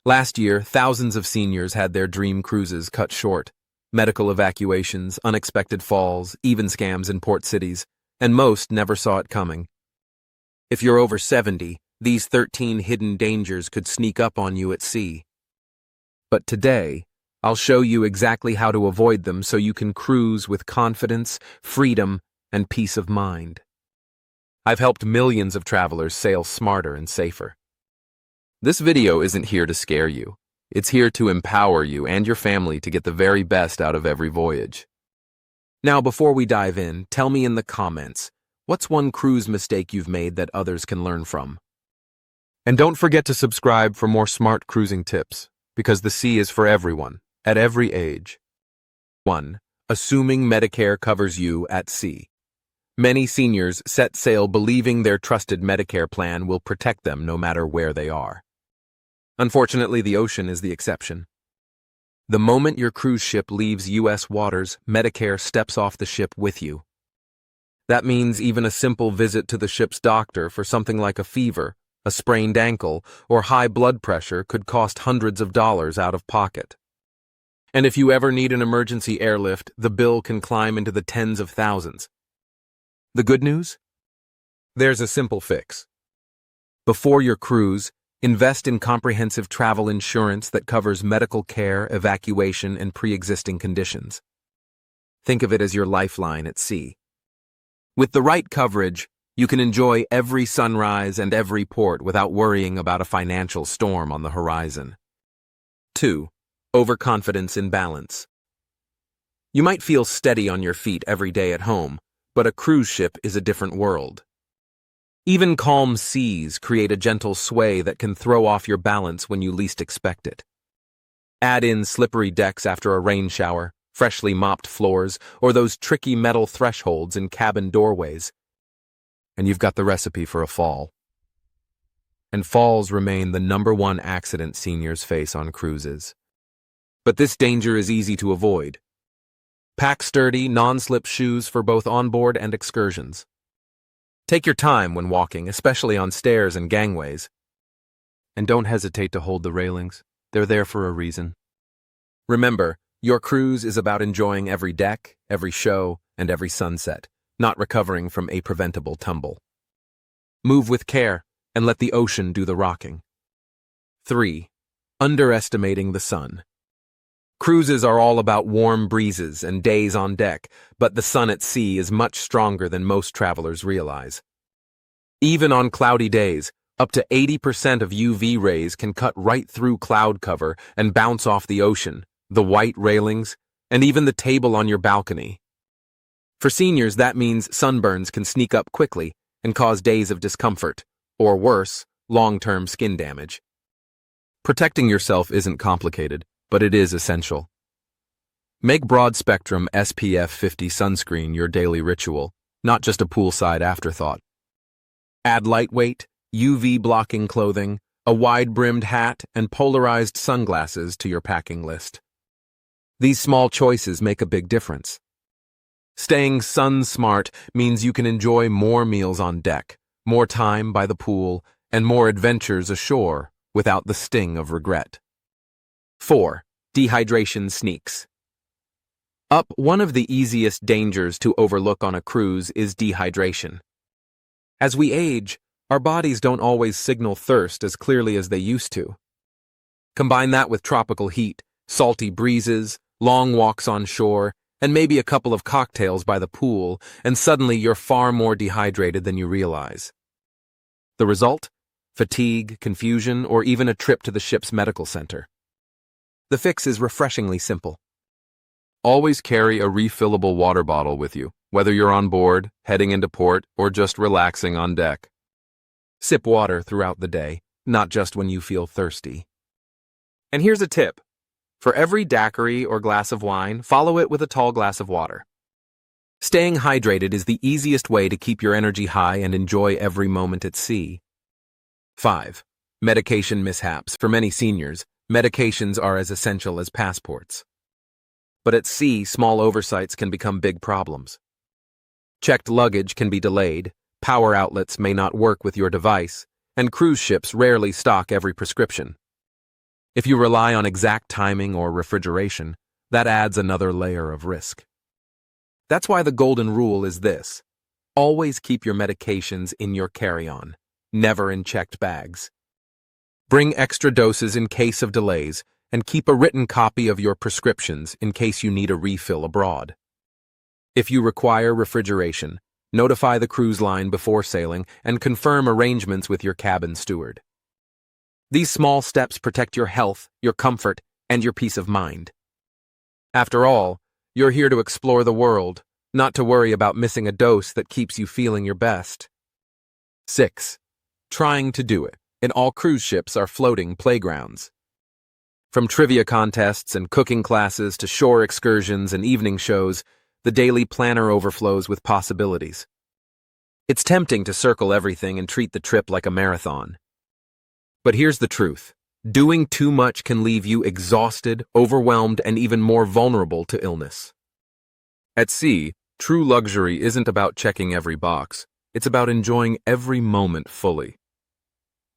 Last year, thousands of seniors had their dream cruises cut short. Medical evacuations, unexpected falls, even scams in port cities, and most never saw it coming. If you're over 70, these 13 hidden dangers could sneak up on you at sea. But today, I'll show you exactly how to avoid them so you can cruise with confidence, freedom, and peace of mind. I've helped millions of travelers sail smarter and safer. This video isn't here to scare you. It's here to empower you and your family to get the very best out of every voyage. Now, before we dive in, tell me in the comments, what's one cruise mistake you've made that others can learn from? And don't forget to subscribe for more smart cruising tips, because the sea is for everyone, at every age. 1. Assuming Medicare covers you at sea. Many seniors set sail believing their trusted Medicare plan will protect them no matter where they are. Unfortunately, the ocean is the exception. The moment your cruise ship leaves U.S. waters, Medicare steps off the ship with you. That means even a simple visit to the ship's doctor for something like a fever, a sprained ankle, or high blood pressure could cost hundreds of dollars out of pocket. And if you ever need an emergency airlift, the bill can climb into the tens of thousands. The good news? There's a simple fix. Before your cruise, invest in comprehensive travel insurance that covers medical care, evacuation, and pre-existing conditions. Think of it as your lifeline at sea. With the right coverage, you can enjoy every sunrise and every port without worrying about a financial storm on the horizon. 2. Overconfidence in balance. You might feel steady on your feet every day at home, but a cruise ship is a different world. Even calm seas create a gentle sway that can throw off your balance when you least expect it. Add in slippery decks after a rain shower, freshly mopped floors, or those tricky metal thresholds in cabin doorways, and you've got the recipe for a fall. And falls remain the #1 accident seniors face on cruises. But this danger is easy to avoid. Pack sturdy, non-slip shoes for both onboard and excursions. Take your time when walking, especially on stairs and gangways. And don't hesitate to hold the railings. They're there for a reason. Remember, your cruise is about enjoying every deck, every show, and every sunset, not recovering from a preventable tumble. Move with care and let the ocean do the rocking. 3. Underestimating the sun. Cruises are all about warm breezes and days on deck, but the sun at sea is much stronger than most travelers realize. Even on cloudy days, up to 80% of UV rays can cut right through cloud cover and bounce off the ocean, the white railings, and even the table on your balcony. For seniors, that means sunburns can sneak up quickly and cause days of discomfort, or worse, long-term skin damage. Protecting yourself isn't complicated, but it is essential. Make broad-spectrum SPF 50 sunscreen your daily ritual, not just a poolside afterthought. Add lightweight, UV-blocking clothing, a wide-brimmed hat, and polarized sunglasses to your packing list. These small choices make a big difference. Staying sun-smart means you can enjoy more meals on deck, more time by the pool, and more adventures ashore without the sting of regret. 4. Dehydration sneaks. One of the easiest dangers to overlook on a cruise is dehydration. As we age, our bodies don't always signal thirst as clearly as they used to. Combine that with tropical heat, salty breezes, long walks on shore, and maybe a couple of cocktails by the pool, and suddenly you're far more dehydrated than you realize. The result? Fatigue, confusion, or even a trip to the ship's medical center. The fix is refreshingly simple. Always carry a refillable water bottle with you, whether you're on board, heading into port, or just relaxing on deck. Sip water throughout the day, not just when you feel thirsty. And here's a tip. For every daiquiri or glass of wine, follow it with a tall glass of water. Staying hydrated is the easiest way to keep your energy high and enjoy every moment at sea. 5. Medication mishaps. For many seniors, medications are as essential as passports. But at sea, small oversights can become big problems. Checked luggage can be delayed, power outlets may not work with your device, and cruise ships rarely stock every prescription. If you rely on exact timing or refrigeration, that adds another layer of risk. That's why the golden rule is this: always keep your medications in your carry-on, never in checked bags. Bring extra doses in case of delays, and keep a written copy of your prescriptions in case you need a refill abroad. If you require refrigeration, notify the cruise line before sailing and confirm arrangements with your cabin steward. These small steps protect your health, your comfort, and your peace of mind. After all, you're here to explore the world, not to worry about missing a dose that keeps you feeling your best. 6. Trying to do it. In all cruise ships are floating playgrounds. From trivia contests and cooking classes to shore excursions and evening shows, the daily planner overflows with possibilities. It's tempting to circle everything and treat the trip like a marathon. But here's the truth: doing too much can leave you exhausted, overwhelmed, and even more vulnerable to illness. At sea, true luxury isn't about checking every box. It's about enjoying every moment fully.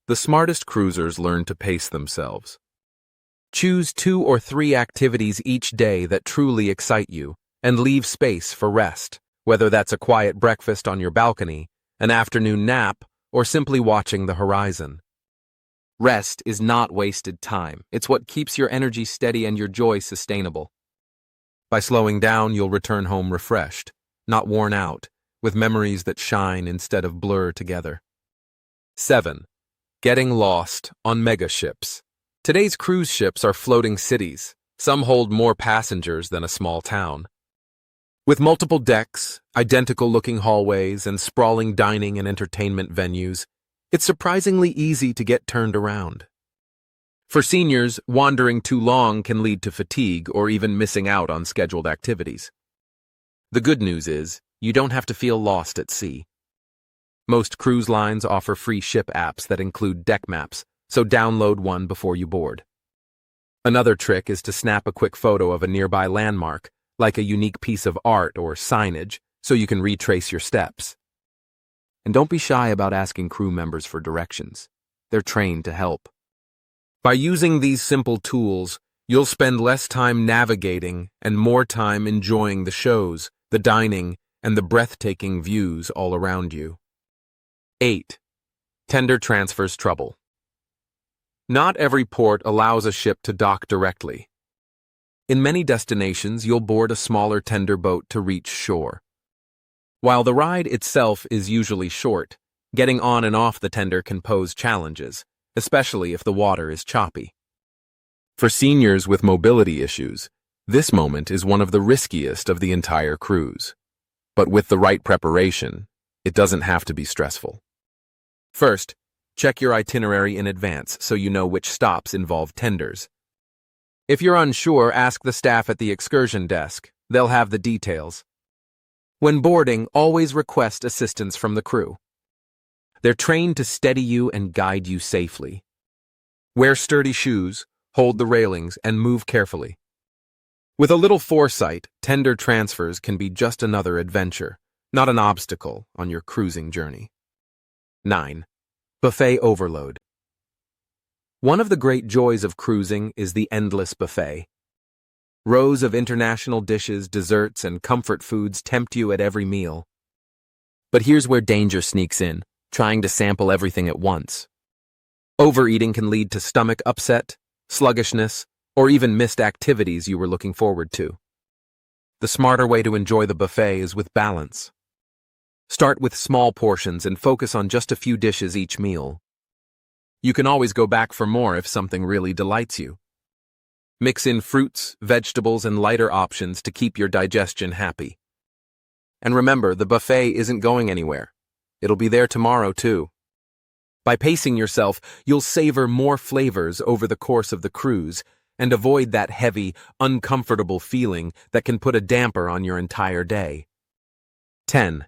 The smartest cruisers learn to pace themselves. Choose 2 or 3 activities each day that truly excite you, and leave space for rest, whether that's a quiet breakfast on your balcony, an afternoon nap, or simply watching the horizon. Rest is not wasted time. It's what keeps your energy steady and your joy sustainable. By slowing down, you'll return home refreshed, not worn out, with memories that shine instead of blur together. 7. Getting lost on megaships. Today's cruise ships are floating cities. Some hold more passengers than a small town. With multiple decks, identical-looking hallways, and sprawling dining and entertainment venues, it's surprisingly easy to get turned around. For seniors, wandering too long can lead to fatigue or even missing out on scheduled activities. The good news is, you don't have to feel lost at sea. Most cruise lines offer free ship apps that include deck maps, so download one before you board. Another trick is to snap a quick photo of a nearby landmark, like a unique piece of art or signage, so you can retrace your steps. And don't be shy about asking crew members for directions. They're trained to help. By using these simple tools, you'll spend less time navigating and more time enjoying the shows, the dining, and the breathtaking views all around you. 8. Tender transfers trouble. Not every port allows a ship to dock directly. In many destinations, you'll board a smaller tender boat to reach shore. While the ride itself is usually short, getting on and off the tender can pose challenges, especially if the water is choppy. For seniors with mobility issues, this moment is one of the riskiest of the entire cruise. But with the right preparation, it doesn't have to be stressful. First, check your itinerary in advance so you know which stops involve tenders. If you're unsure, ask the staff at the excursion desk. They'll have the details. When boarding, always request assistance from the crew. They're trained to steady you and guide you safely. Wear sturdy shoes, hold the railings, and move carefully. With a little foresight, tender transfers can be just another adventure, not an obstacle on your cruising journey. 9. Buffet overload. One of the great joys of cruising is the endless buffet. Rows of international dishes, desserts, and comfort foods tempt you at every meal. But here's where danger sneaks in, trying to sample everything at once. Overeating can lead to stomach upset, sluggishness, or even missed activities you were looking forward to. The smarter way to enjoy the buffet is with balance. Start with small portions and focus on just a few dishes each meal. You can always go back for more if something really delights you. Mix in fruits, vegetables, and lighter options to keep your digestion happy. And remember, the buffet isn't going anywhere. It'll be there tomorrow, too. By pacing yourself, you'll savor more flavors over the course of the cruise and avoid that heavy, uncomfortable feeling that can put a damper on your entire day. 10.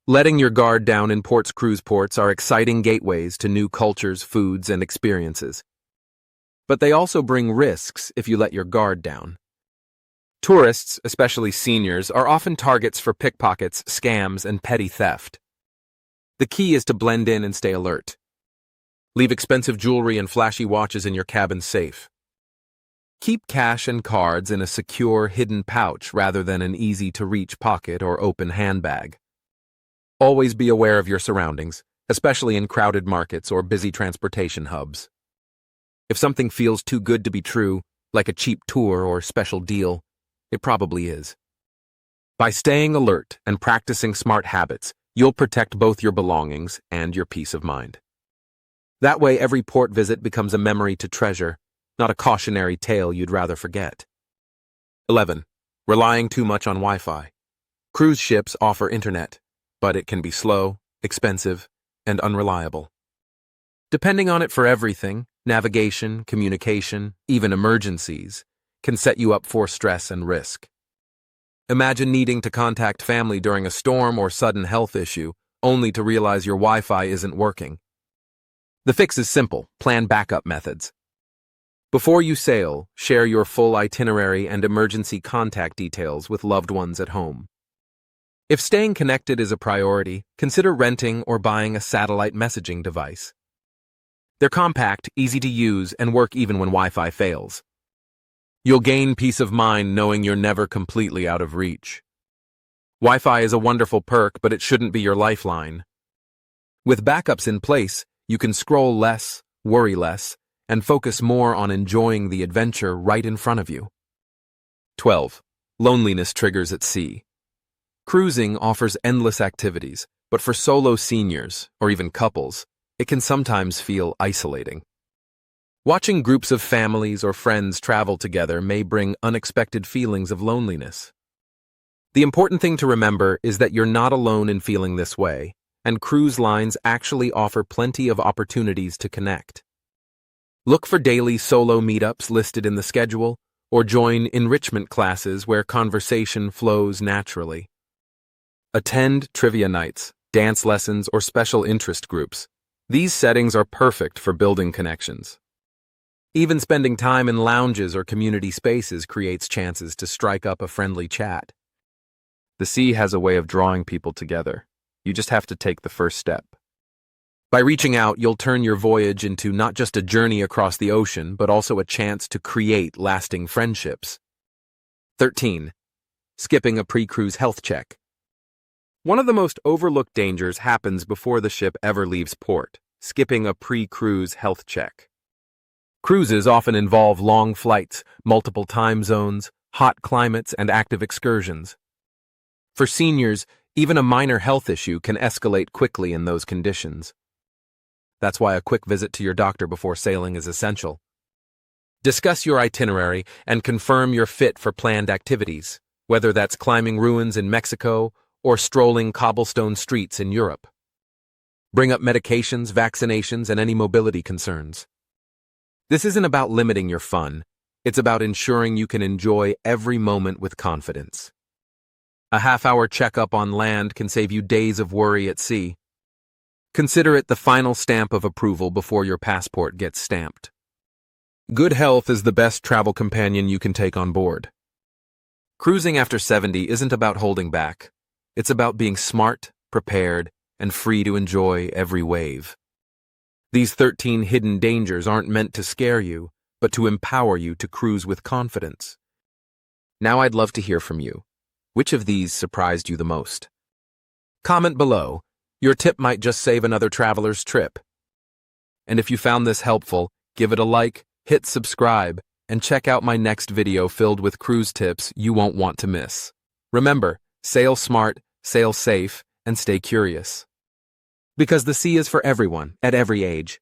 Letting your guard down in cruise ports are exciting gateways to new cultures, foods, and experiences. But they also bring risks if you let your guard down. Tourists, especially seniors, are often targets for pickpockets, scams, and petty theft. The key is to blend in and stay alert. Leave expensive jewelry and flashy watches in your cabin safe. Keep cash and cards in a secure, hidden pouch rather than an easy-to-reach pocket or open handbag. Always be aware of your surroundings, especially in crowded markets or busy transportation hubs. If something feels too good to be true, like a cheap tour or special deal, it probably is. By staying alert and practicing smart habits, you'll protect both your belongings and your peace of mind. That way, every port visit becomes a memory to treasure, not a cautionary tale you'd rather forget. 11. Relying too much on Wi-Fi. Cruise ships offer internet, but it can be slow, expensive, and unreliable. Depending on it for everything, navigation, communication, even emergencies, can set you up for stress and risk. Imagine needing to contact family during a storm or sudden health issue, only to realize your Wi-Fi isn't working. The fix is simple: plan backup methods. Before you sail, share your full itinerary and emergency contact details with loved ones at home. If staying connected is a priority, consider renting or buying a satellite messaging device. They're compact, easy to use, and work even when Wi-Fi fails. You'll gain peace of mind knowing you're never completely out of reach. Wi-Fi is a wonderful perk, but it shouldn't be your lifeline. With backups in place, you can scroll less, worry less, and focus more on enjoying the adventure right in front of you. 12. Loneliness triggers at sea. Cruising offers endless activities, but for solo seniors, or even couples, it can sometimes feel isolating. Watching groups of families or friends travel together may bring unexpected feelings of loneliness. The important thing to remember is that you're not alone in feeling this way, and cruise lines actually offer plenty of opportunities to connect. Look for daily solo meetups listed in the schedule, or join enrichment classes where conversation flows naturally. Attend trivia nights, dance lessons, or special interest groups. These settings are perfect for building connections. Even spending time in lounges or community spaces creates chances to strike up a friendly chat. The sea has a way of drawing people together. You just have to take the first step. By reaching out, you'll turn your voyage into not just a journey across the ocean, but also a chance to create lasting friendships. 13. Skipping a pre-cruise health check. One of the most overlooked dangers happens before the ship ever leaves port: skipping a pre-cruise health check. Cruises often involve long flights, multiple time zones, hot climates, and active excursions. For seniors, even a minor health issue can escalate quickly in those conditions. That's why a quick visit to your doctor before sailing is essential. Discuss your itinerary and confirm you're fit for planned activities, whether that's climbing ruins in Mexico or strolling cobblestone streets in Europe. Bring up medications, vaccinations, and any mobility concerns. This isn't about limiting your fun. It's about ensuring you can enjoy every moment with confidence. A half-hour checkup on land can save you days of worry at sea. Consider it the final stamp of approval before your passport gets stamped. Good health is the best travel companion you can take on board. Cruising after 70 isn't about holding back. It's about being smart, prepared, and free to enjoy every wave. These 13 hidden dangers aren't meant to scare you, but to empower you to cruise with confidence. Now I'd love to hear from you. Which of these surprised you the most? Comment below. Your tip might just save another traveler's trip. And if you found this helpful, give it a like, hit subscribe, and check out my next video filled with cruise tips you won't want to miss. Remember, sail smart, sail safe, and stay curious. Because the sea is for everyone, at every age.